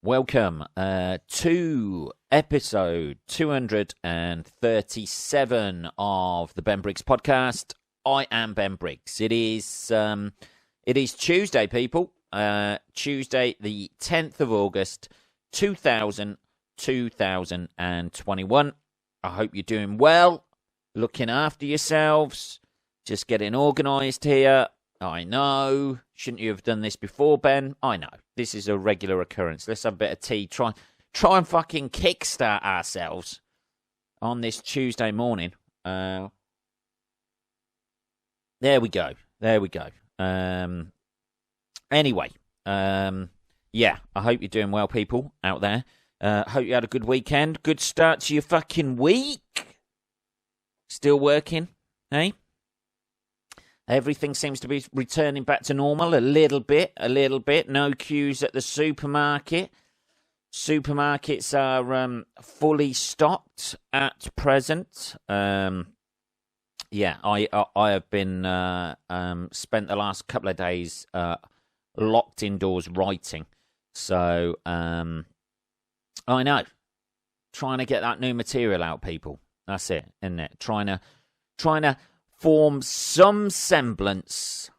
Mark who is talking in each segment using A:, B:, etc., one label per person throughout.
A: Welcome to episode 237 of the Ben Briggs podcast. I am Ben Briggs. It is Tuesday, people. Tuesday, the 10th of August, 2021. I hope you're doing well, looking after yourselves, just getting organised here. I know. Shouldn't you have done this before, Ben? I know. This is a regular occurrence. Let's have a bit of tea. Try and fucking kickstart ourselves on this Tuesday morning. There we go. Anyway, yeah, I hope you're doing well, people out there. Hope you had a good weekend. Good start to your fucking week. Still working, eh? Everything seems to be returning back to normal a little bit. No queues at the supermarket. Supermarkets are fully stocked at present. Yeah, I have been spent the last couple of days locked indoors writing. So I know, trying to get that new material out, people. That's it, isn't it? Trying to form some semblance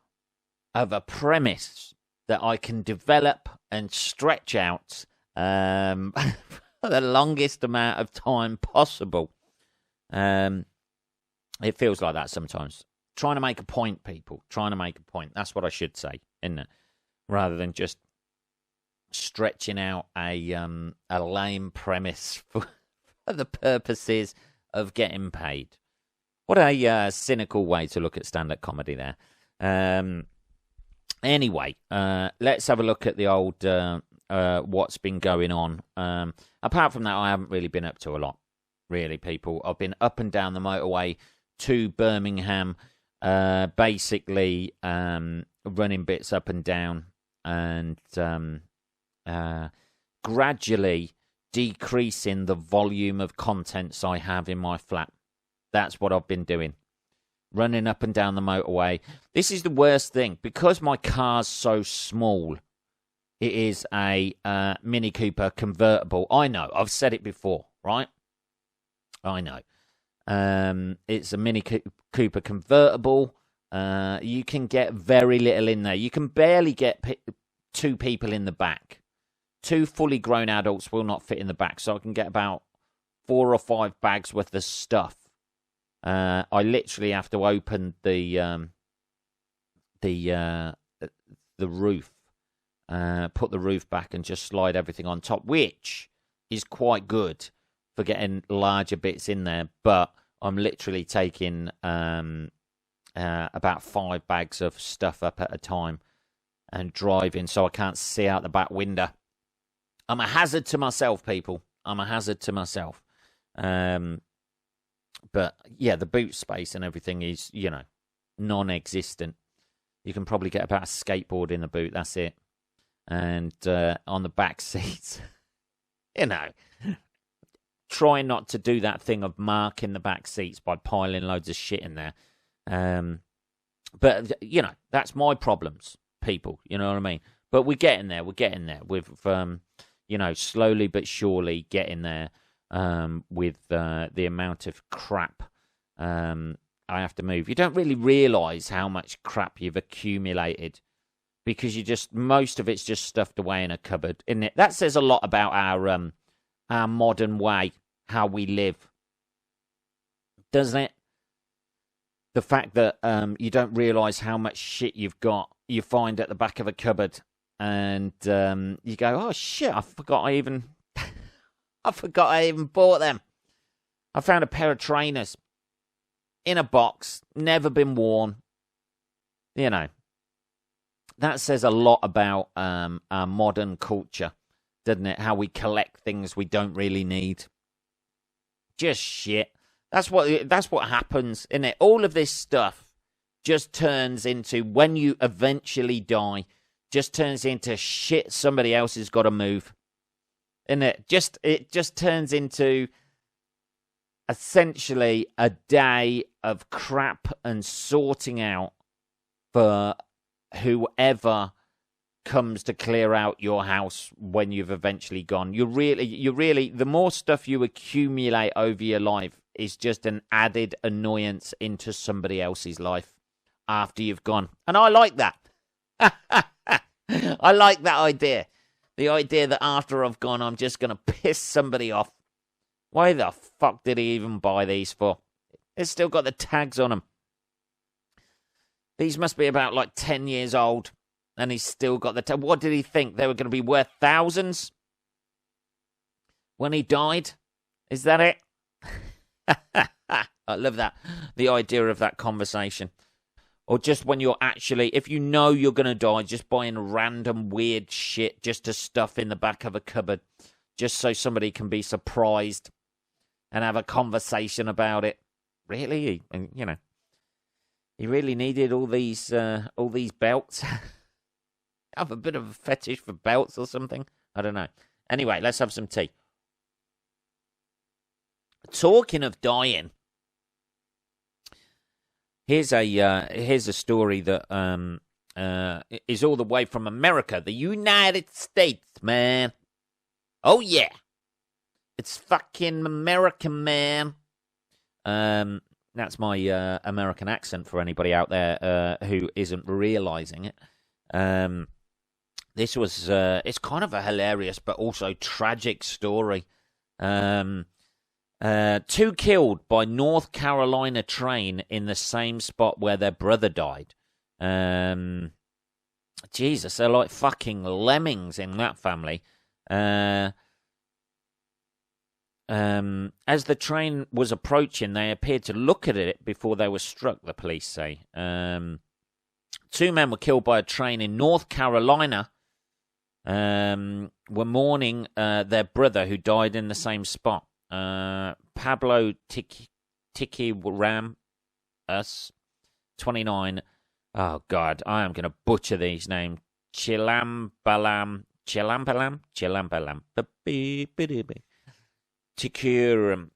A: of a premise that I can develop and stretch out for the longest amount of time possible. It feels like that sometimes. Trying to make a point, people. Trying to make a point. That's what I should say, isn't it? Rather than just stretching out a lame premise for the purposes of getting paid. What a cynical way to look at stand-up comedy there. Anyway, let's have a look at the old what's been going on. Apart from that, I haven't really been up to a lot, really, people. I've been up and down the motorway to Birmingham, basically running bits up and down and gradually decreasing the volume of contents I have in my flat. That's what I've been doing. Running up and down the motorway. This is the worst thing. Because my car's so small, it is a Mini Cooper convertible. I know. I've said it before, right? I know. It's a Mini Cooper convertible. You can get very little in there. You can barely get two people in the back. Two fully grown adults will not fit in the back. So I can get about 4 or 5 bags worth of stuff. I literally have to open the roof, put the roof back, and just slide everything on top, which is quite good for getting larger bits in there. But I'm literally taking about 5 bags of stuff up at a time and driving, so I can't see out the back window. I'm a hazard to myself, people. I'm a hazard to myself. But, yeah, the boot space and everything is, non-existent. You can probably get about a skateboard in the boot, that's it. And on the back seats, try not to do that thing of marking the back seats by piling loads of shit in there. But, that's my problems, people, you know what I mean? But we're getting there. With, slowly but surely getting there. With the amount of crap I have to move. You don't really realise how much crap you've accumulated because most of it's just stuffed away in a cupboard, isn't it? That says a lot about our modern way, how we live, doesn't it? The fact that you don't realise how much shit you find at the back of a cupboard, and you go, oh shit, I forgot I even bought them. I found a pair of trainers in a box, never been worn. That says a lot about our modern culture, doesn't it? How we collect things we don't really need. Just shit. That's what happens, isn't it? All of this stuff just turns into, when you eventually die, just turns into shit somebody else has got to move. And it just turns into essentially a day of crap and sorting out for whoever comes to clear out your house when you've eventually gone. You really, the more stuff you accumulate over your life is just an added annoyance into somebody else's life after you've gone. And I like that. I like that idea. The idea that after I've gone, I'm just going to piss somebody off. Why the fuck did he even buy these for? It's still got the tags on them. These must be about like 10 years old. And he's still got the tag. What did he think? They were going to be worth thousands? When he died? Is that it? I love that. The idea of that conversation. Or just when you're actually, if you know you're going to die, just buying random weird shit just to stuff in the back of a cupboard. Just so somebody can be surprised and have a conversation about it. Really? You know, he really needed all these belts. Have a bit of a fetish for belts or something. I don't know. Anyway, let's have some tea. Talking of dying, here's a story that is all the way from America, the United States, man. Oh yeah, it's fucking American, man. That's my American accent for anybody out there who isn't realizing it. This was, it's kind of a hilarious but also tragic story. 2 killed by North Carolina train in the same spot where their brother died. Jesus, they're like fucking lemmings in that family. As the train was approaching, they appeared to look at it before they were struck, the police say. 2 men were killed by a train in North Carolina. Were mourning their brother who died in the same spot. Pablo Tikiram, 29. Oh, God, I am going to butcher these names. Chilambalam. Tikiram,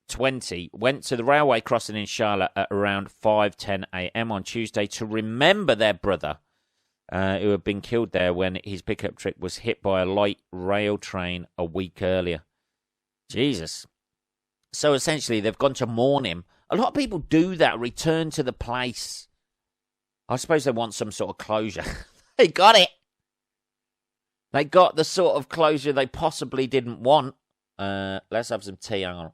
A: 20, went to the railway crossing in Charlotte at around 5:10 a.m. on Tuesday to remember their brother, who had been killed there when his pickup truck was hit by a light rail train a week earlier. Jesus. So essentially, they've gone to mourn him. A lot of people do that, return to the place. I suppose they want some sort of closure. They got it. They got the sort of closure they possibly didn't want. Let's have some tea. Hang on.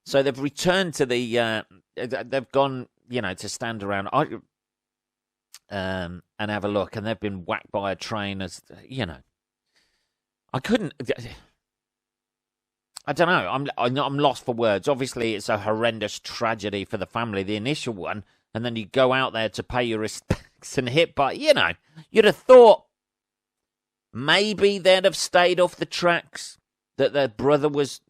A: So they've returned to the... they've gone, you know, to stand around and have a look. And they've been whacked by a train as, you know. I couldn't... I don't know. I'm lost for words. Obviously, it's a horrendous tragedy for the family, the initial one. And then you go out there to pay your respects and hit by, you know, you'd have thought maybe they'd have stayed off the tracks that their brother was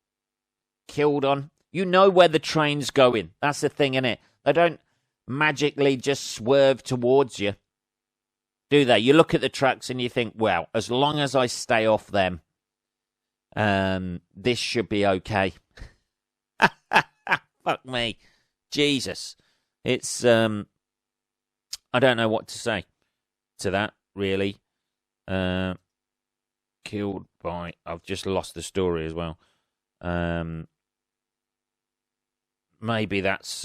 A: killed on. You know where the train's going. That's the thing, innit? They don't magically just swerve towards you, do they? You look at the tracks and you think, well, as long as I stay off them, this should be okay. Fuck me. Jesus. It's, I don't know what to say to that, really. Killed by, I've just lost the story as well. Maybe that's,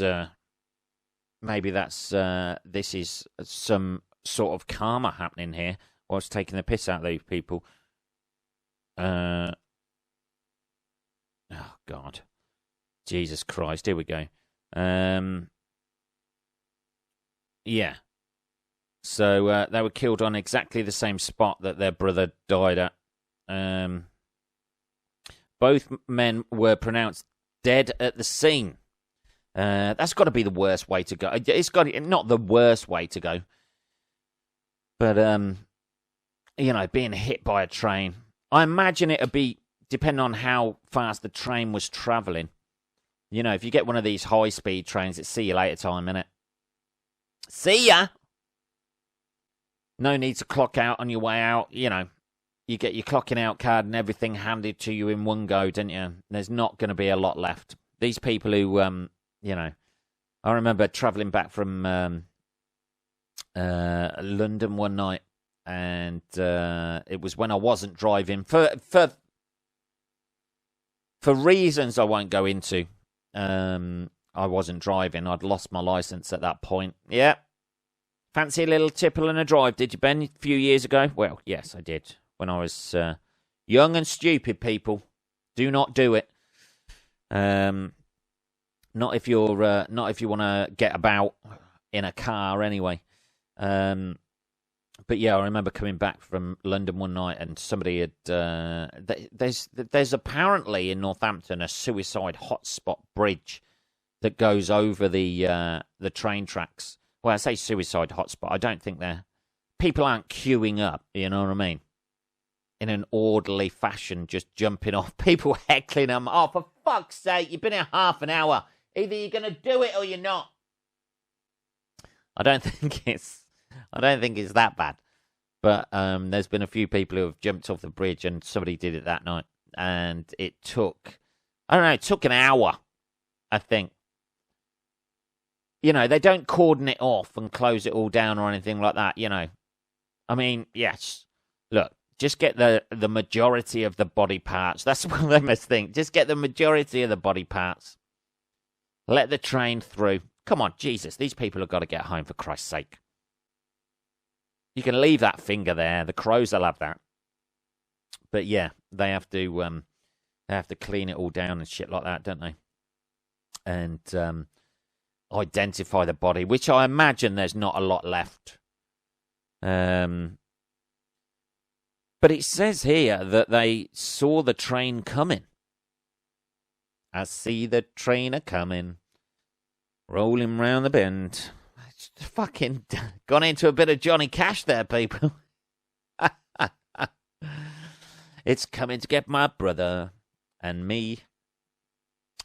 A: this is some sort of karma happening here, whilst taking the piss out of these people. Oh, God. Jesus Christ, here we go. Yeah. So they were killed on exactly the same spot that their brother died at. Both men were pronounced dead at the scene. That's got to be the worst way to go. It's got not the worst way to go, but you know, being hit by a train. I imagine it'd be depending on how fast the train was travelling. You know, if you get one of these high-speed trains, it's see you later time, innit? See ya! No need to clock out on your way out. You know, you get your clocking out card and everything handed to you in one go, don't you? There's not going to be a lot left. These people who, you know, I remember travelling back from London one night, and it was when I wasn't driving for reasons I won't go into. I wasn't driving. I'd lost my license at that point. Yeah. Fancy a little tipple and a drive, did you, Ben, a few years ago? Well, yes, I did. When I was young and stupid, people. Do not do it. Not if you want to get about in a car anyway. But yeah, I remember coming back from London one night and somebody had there's apparently in Northampton a suicide hotspot bridge that goes over the train tracks. Well, I say suicide hotspot. I don't think people aren't queuing up. You know what I mean? In an orderly fashion, just jumping off. People heckling them. Oh, for fuck's sake! You've been here half an hour. Either you're going to do it or you're not. I don't think it's that bad. But there's been a few people who have jumped off the bridge, and somebody did it that night, and it took an hour, I think. You know, they don't cordon it off and close it all down or anything like that, you know. I mean, yes, look, just get the majority of the body parts. That's what they must think. Just get the majority of the body parts. Let the train through. Come on, Jesus, these people have got to get home for Christ's sake. You can leave that finger there. The crows will have that. But yeah, they have to clean it all down and shit like that, don't they? And identify the body, which I imagine there's not a lot left. But it says here that they saw the train coming. I see the train a-coming, rolling round the bend. It's fucking gone into a bit of Johnny Cash there, people. It's coming to get my brother and me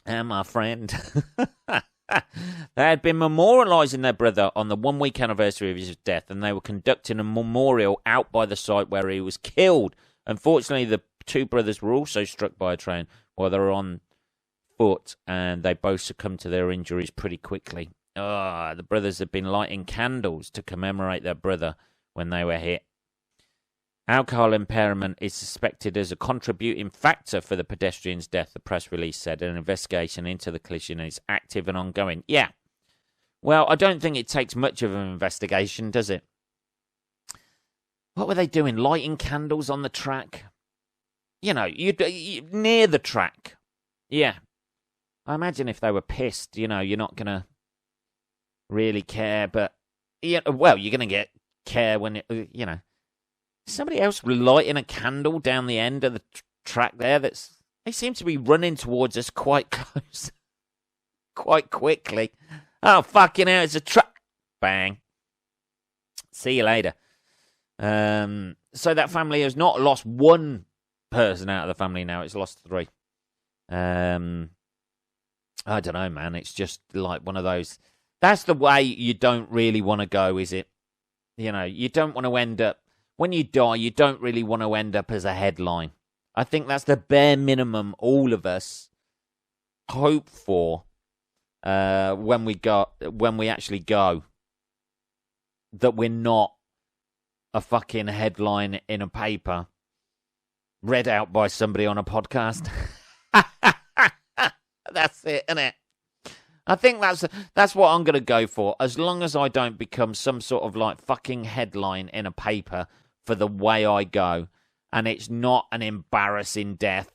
A: and my friend. They had been memorialising their brother on the 1 week anniversary of his death, and they were conducting a memorial out by the site where he was killed. Unfortunately, the two brothers were also struck by a train while they were on foot, and they both succumbed to their injuries pretty quickly. The brothers had been lighting candles to commemorate their brother when they were hit. Alcohol impairment is suspected as a contributing factor for the pedestrian's death, the press release said. An investigation into the collision is active and ongoing. Yeah. Well, I don't think it takes much of an investigation, does it? What were they doing? Lighting candles on the track? You know, you near the track. Yeah. I imagine if they were pissed, you know, you're not going to really care. But, yeah, well, you're going to care when, you know. Somebody else lighting a candle down the end of the track there. They seem to be running towards us quite close, quite quickly. Oh, fucking hell, it's a truck. Bang. See you later. So that family has not lost one person out of the family now. It's lost 3. I don't know, man. It's just like one of those. That's the way you don't really want to go, is it? You know, you don't want to end up. When you die, you don't really want to end up as a headline. I think that's the bare minimum all of us hope for when we actually go. That we're not a fucking headline in a paper read out by somebody on a podcast. That's it, isn't it? I think that's what I'm going to go for. As long as I don't become some sort of like fucking headline in a paper for the way I go, and it's not an embarrassing death.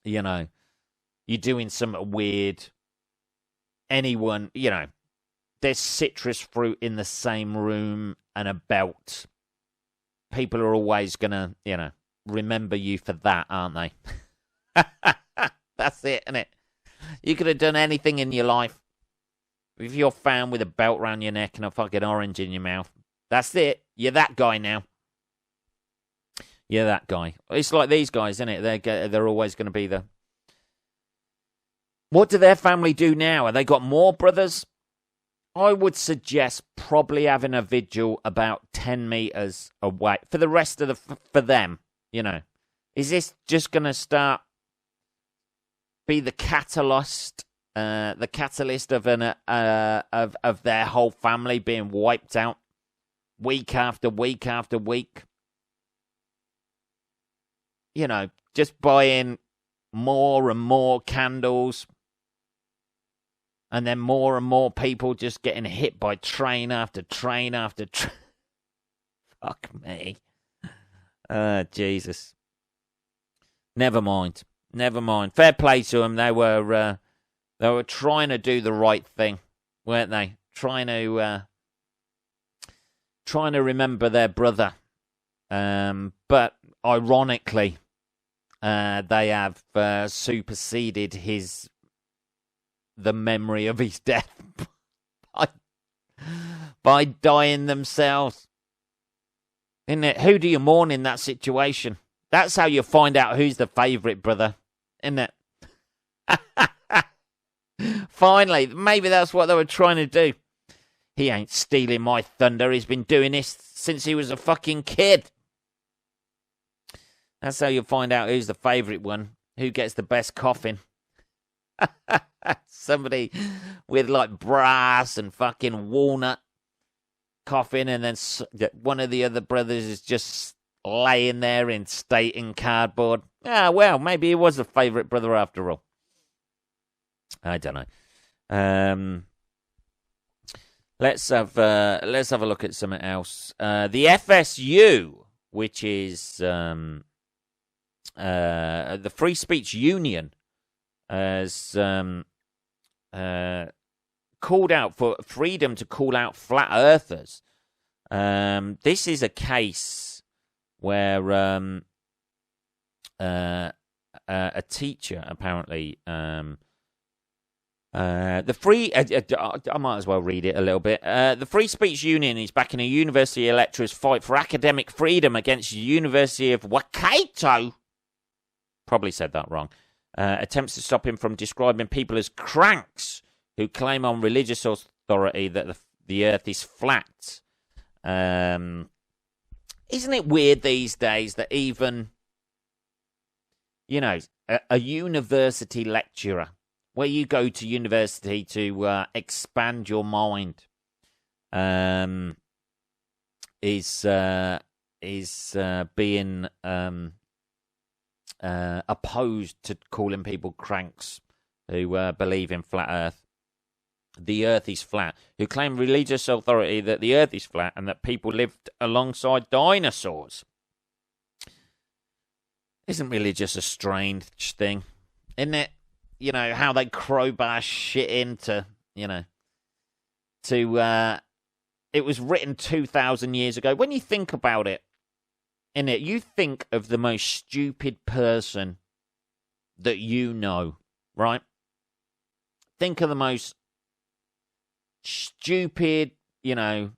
A: You know, you're doing something weird. Anyone, you know, there's citrus fruit in the same room and a belt. People are always going to, you know, remember you for that, aren't they? That's it, isn't it? You could have done anything in your life. If you're found with a belt around your neck and a fucking orange in your mouth, that's it. You're that guy now. You're that guy. It's like these guys, isn't it? They're always going to be the... What do their family do now? Have they got more brothers? I would suggest probably having a vigil about 10 meters away. For the rest of for them, you know. Is this just going to be the catalyst the catalyst of of their whole family being wiped out week after week after week. You know, just buying more and more candles, and then more and more people just getting hit by train after train after train. Fuck me. Jesus. Never mind. Fair play to them. They were trying to do the right thing, weren't they? Trying to remember their brother. But ironically, they have superseded the memory of his death by dying themselves. Isn't it? Who do you mourn in that situation? That's how you find out who's the favourite brother, isn't it? Finally, maybe that's what they were trying to do. He ain't stealing my thunder. He's been doing this since he was a fucking kid. That's how you find out who's the favourite one, who gets the best coffin. Somebody with like brass and fucking walnut coffin, and then one of the other brothers is just laying there in state in cardboard. Ah, well, maybe he was a favourite brother after all. I don't know. Let's have a look at something else. The FSU, which is the Free Speech Union, has called out for freedom to call out flat earthers. This is a case where a teacher apparently I might as well read it a little bit. The Free Speech Union is backing a university lecturer's fight for academic freedom against the University of Waikato. Probably said that wrong. Attempts to stop him from describing people as cranks who claim on religious authority that the earth is flat. Isn't it weird these days that even, you know, a university lecturer, where you go to university to expand your mind, is being opposed to calling people cranks who believe in flat earth. The earth is flat, who claim religious authority that the earth is flat and that people lived alongside dinosaurs. Isn't religious a strange thing? Isn't it? You know, how they crowbar shit into, you know, it was written 2,000 years ago. When you think about it, innit, you think of the most stupid person that you know, right? Think of the most stupid, you know,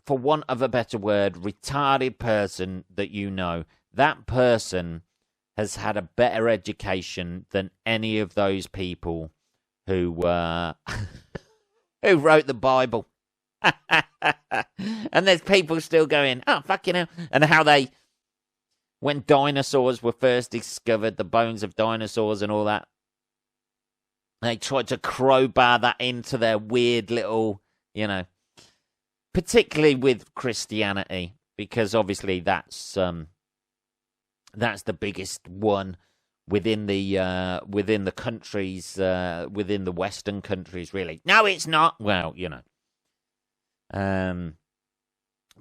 A: for want of a better word, retarded person that you know. That person has had a better education than any of those people who who wrote the Bible. And there's people still going, oh, fucking hell. And how they, when dinosaurs were first discovered, the bones of dinosaurs and all that, they tried to crowbar that into their weird little, you know, particularly with Christianity, because obviously that's the biggest one within the countries, within the Western countries, really. No, it's not. Well, you know.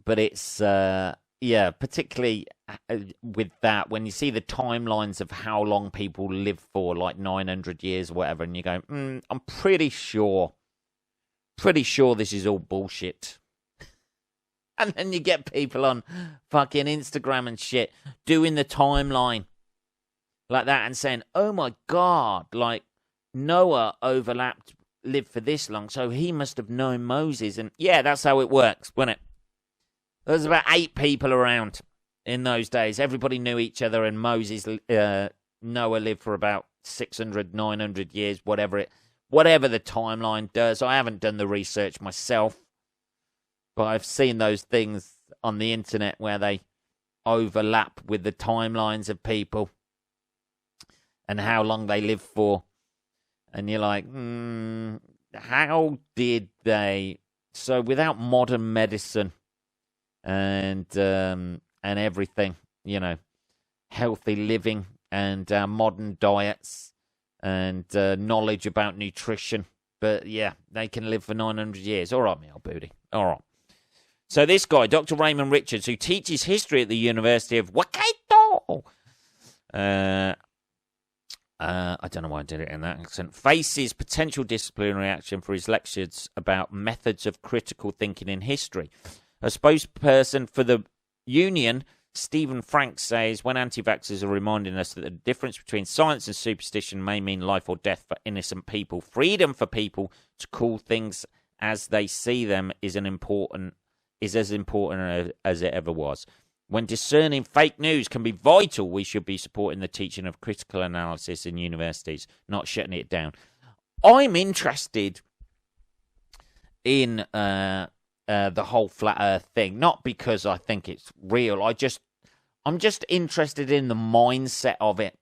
A: But it's, particularly with that, when you see the timelines of how long people live for, like 900 years or whatever, and you go, I'm pretty sure this is all bullshit. And then you get people on fucking Instagram and shit doing the timeline like that and saying, oh my God, like Noah lived for this long, so he must have known Moses. And yeah, that's how it works, wasn't it? There was about 8 people around in those days. Everybody knew each other, and Noah lived for about 600, 900 years, whatever the timeline does. I haven't done the research myself, but I've seen those things on the internet where they overlap with the timelines of people and how long they live for. And you're like, how did they? So without modern medicine and everything, healthy living and modern diets and knowledge about nutrition. But yeah, they can live for 900 years. All right, me old booty. All right. So this guy, Dr. Raymond Richards, who teaches history at the University of Waikato, I don't know why I did it in that accent, faces potential disciplinary action for his lectures about methods of critical thinking in history. A spokesperson for the union, Stephen Frank, says when anti-vaxxers are reminding us that the difference between science and superstition may mean life or death for innocent people, freedom for people to call things as they see them is as important as it ever was. When discerning fake news can be vital, we should be supporting the teaching of critical analysis in universities, not shutting it down. I'm interested in the whole flat Earth thing, not because I think it's real. I'm just interested in the mindset of it.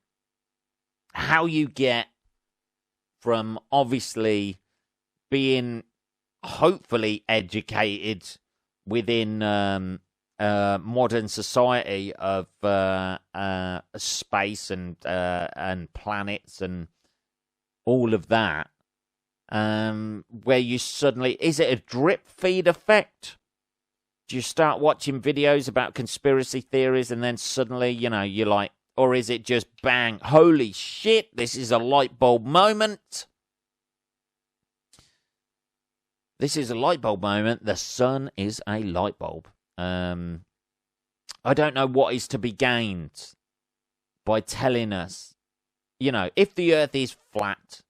A: How you get from obviously being hopefully educated within modern society of space and planets and all of that, where you suddenly, is it a drip feed effect? Do you start watching videos about conspiracy theories and then suddenly, you're like, or is it just bang, holy shit, this is a light bulb moment? This is a light bulb moment. The sun is a light bulb. I don't know what is to be gained by telling us, if the earth is flat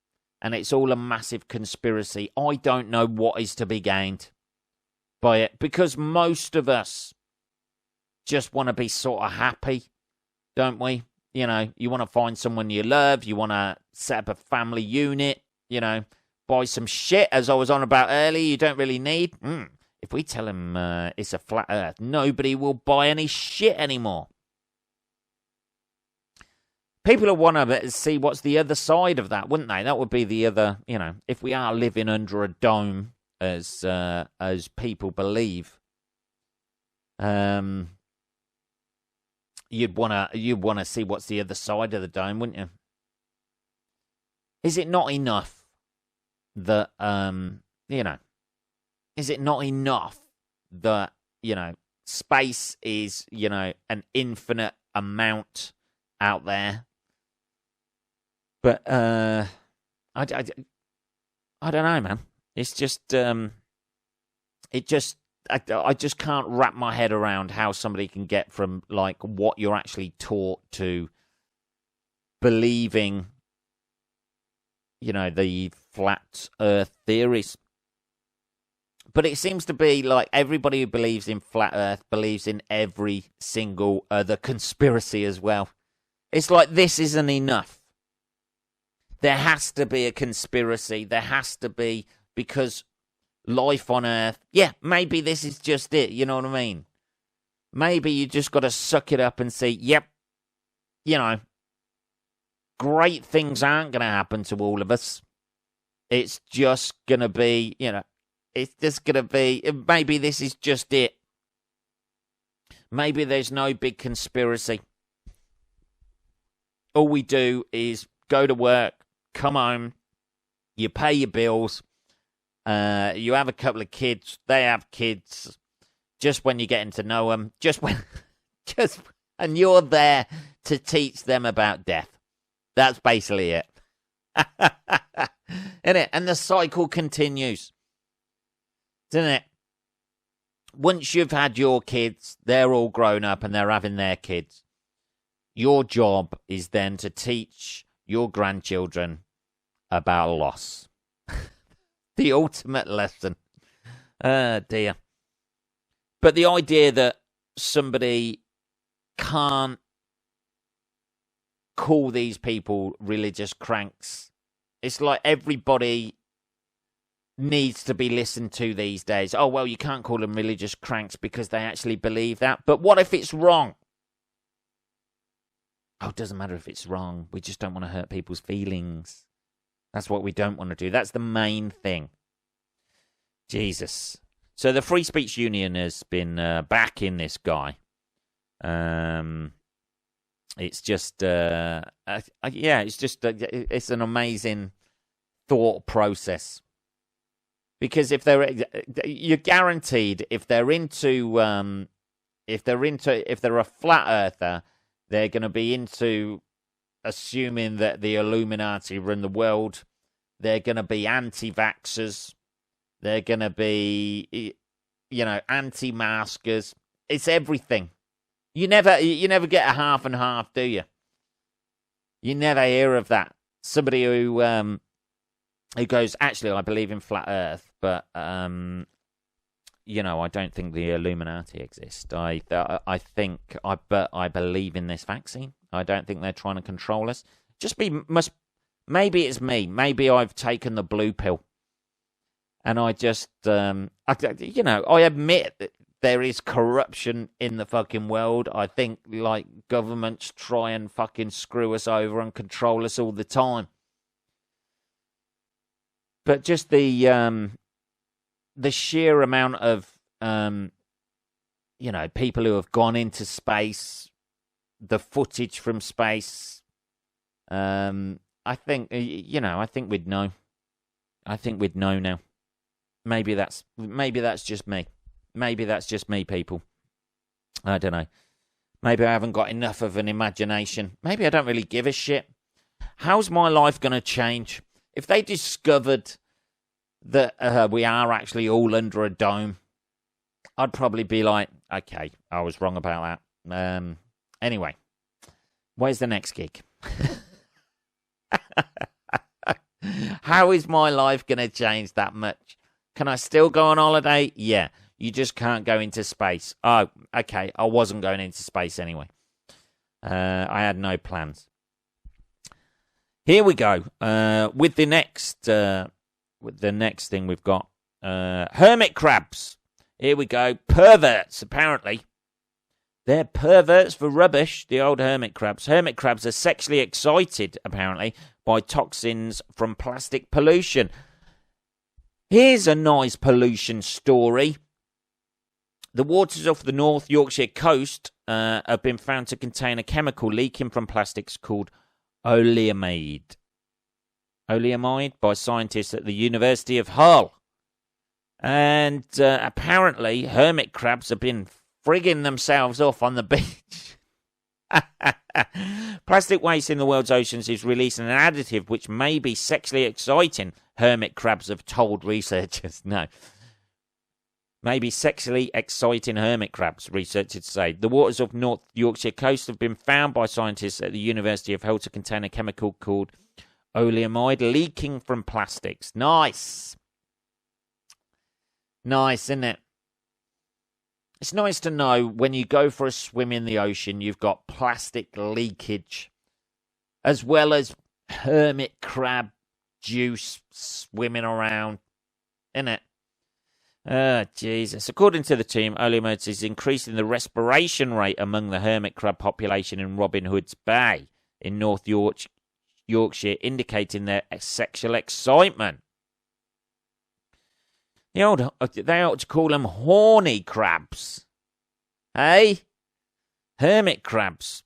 A: and it's all a massive conspiracy, I don't know what is to be gained by it, because most of us just want to be sort of happy, don't we? You want to find someone you love, you want to set up a family unit, buy some shit, as I was on about earlier, you don't really need. If we tell them it's a flat earth, nobody will buy any shit anymore. People will want to see what's the other side of that, wouldn't they? That would be the other, if we are living under a dome, as people believe, you'd want to see what's the other side of the dome, wouldn't you? Is it not enough that, is it not enough that, space is, an infinite amount out there? But, I don't know, man. It's just, I just can't wrap my head around how somebody can get from, like, what you're actually taught to believing, the flat earth theories. But it seems to be like everybody who believes in flat earth believes in every single other conspiracy as well. It's like this isn't enough. There has to be a conspiracy. There has to be, because life on Earth, yeah, maybe this is just it, you know what I mean? Maybe you just got to suck it up and say, yep, great things aren't going to happen to all of us. It's just going to be, it's just going to be, maybe this is just it. Maybe there's no big conspiracy. All we do is go to work, come home, you pay your bills, you have a couple of kids, they have kids, just when you're getting to know them, and you're there to teach them about death. That's basically it. Isn't it? And the cycle continues. Isn't it? Once you've had your kids, they're all grown up and they're having their kids. Your job is then to teach your grandchildren about loss. The ultimate lesson. Oh, dear. But the idea that somebody can't call these people religious cranks, it's like everybody needs to be listened to these days. Oh, well, you can't call them religious cranks because they actually believe that. But what if it's wrong? Oh, it doesn't matter if it's wrong. We just don't want to hurt people's feelings. That's what we don't want to do. That's the main thing. Jesus. So the Free Speech Union has been backing this guy. It's just, it's an amazing thought process. Because if you're guaranteed if they're a flat earther, they're going to be into assuming that the Illuminati run the world. They're going to be anti-vaxxers. They're going to be, anti-maskers. It's everything. You never get a half and half, do you? You never hear of that. Somebody who goes, actually, I believe in flat Earth, but I don't think the Illuminati exist. I believe in this vaccine. I don't think they're trying to control us. Maybe it's me. Maybe I've taken the blue pill, and I just I admit that there is corruption in the fucking world. I think like governments try and fucking screw us over and control us all the time. But just the sheer amount of people who have gone into space, the footage from space, I think we'd know. I think we'd know now. Maybe that's just me. Maybe that's just me, people. I don't know. Maybe I haven't got enough of an imagination. Maybe I don't really give a shit. How's my life going to change? If they discovered that we are actually all under a dome, I'd probably be like, okay, I was wrong about that. Anyway, where's the next gig? How is my life going to change that much? Can I still go on holiday? Yeah. You just can't go into space. Oh, okay. I wasn't going into space anyway. I had no plans. Here we go. With the next thing we've got, hermit crabs. Here we go. Perverts, apparently. They're perverts for rubbish, the old hermit crabs. Hermit crabs are sexually excited, apparently, by toxins from plastic pollution. Here's a nice pollution story. The waters off the North Yorkshire coast have been found to contain a chemical leaking from plastics called oleamide. Oleamide by scientists at the University of Hull. And apparently hermit crabs have been frigging themselves off on the beach. Plastic waste in the world's oceans is releasing an additive which may be sexually exciting, hermit crabs have told researchers. No. Maybe sexually exciting hermit crabs, researchers say. The waters of North Yorkshire coast have been found by scientists at the University of Hull to contain a chemical called oleamide leaking from plastics. Nice. Nice, isn't it? It's nice to know when you go for a swim in the ocean, you've got plastic leakage, as well as hermit crab juice swimming around, isn't it? Oh, Jesus. According to the team, oleamide is increasing the respiration rate among the hermit crab population in Robin Hood's Bay in North Yorkshire, indicating their sexual excitement. They ought to call them horny crabs. Hey? Hermit crabs.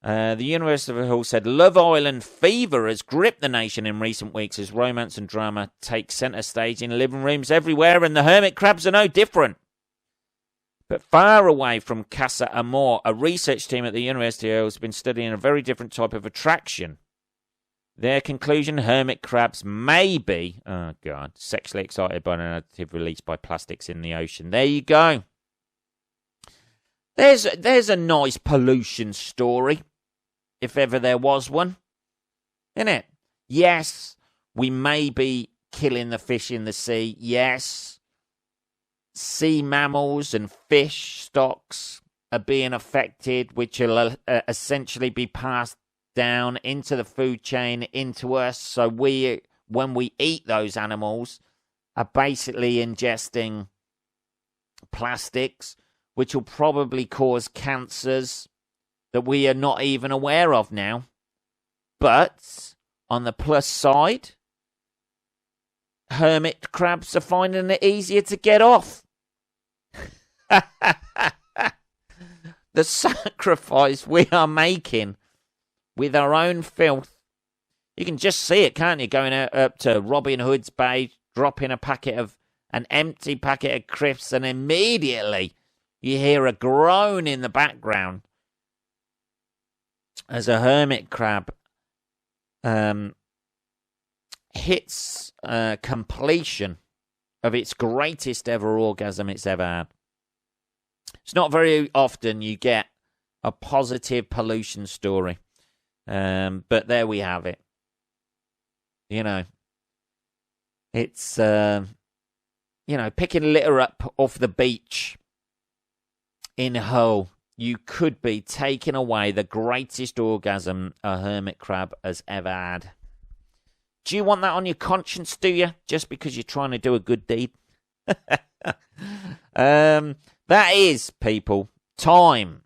A: The University of Hull said Love Island fever has gripped the nation in recent weeks as romance and drama take centre stage in living rooms everywhere, and the hermit crabs are no different. But far away from Casa Amor, a research team at the University of Hull has been studying a very different type of attraction. Their conclusion, hermit crabs may be, oh God, sexually excited by an additive released by plastics in the ocean. There you go. There's a nice pollution story, if ever there was one. Isn't it? Yes, we may be killing the fish in the sea. Yes, sea mammals and fish stocks are being affected, which will essentially be passed down into the food chain, into us. So when we eat those animals, are basically ingesting plastics, which will probably cause cancers that we are not even aware of now. But on the plus side, hermit crabs are finding it easier to get off. The sacrifice we are making with our own filth. You can just see it, can't you? Going up to Robin Hood's Bay, dropping an empty packet of crisps, and immediately you hear a groan in the background as a hermit crab hits completion of its greatest ever orgasm it's ever had. It's not very often you get a positive pollution story, but there we have it. You know, it's, picking litter up off the beach in Hull. You could be taking away the greatest orgasm a hermit crab has ever had. Do you want that on your conscience, do you? Just because you're trying to do a good deed? That is, people, time.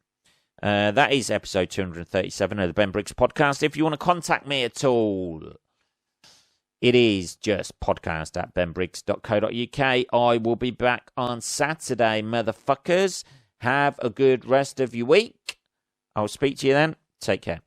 A: That is episode 237 of the Ben Briggs podcast. If you want to contact me at all, it is just podcast@benbriggs.co.uk. I will be back on Saturday, motherfuckers. Have a good rest of your week. I'll speak to you then. Take care.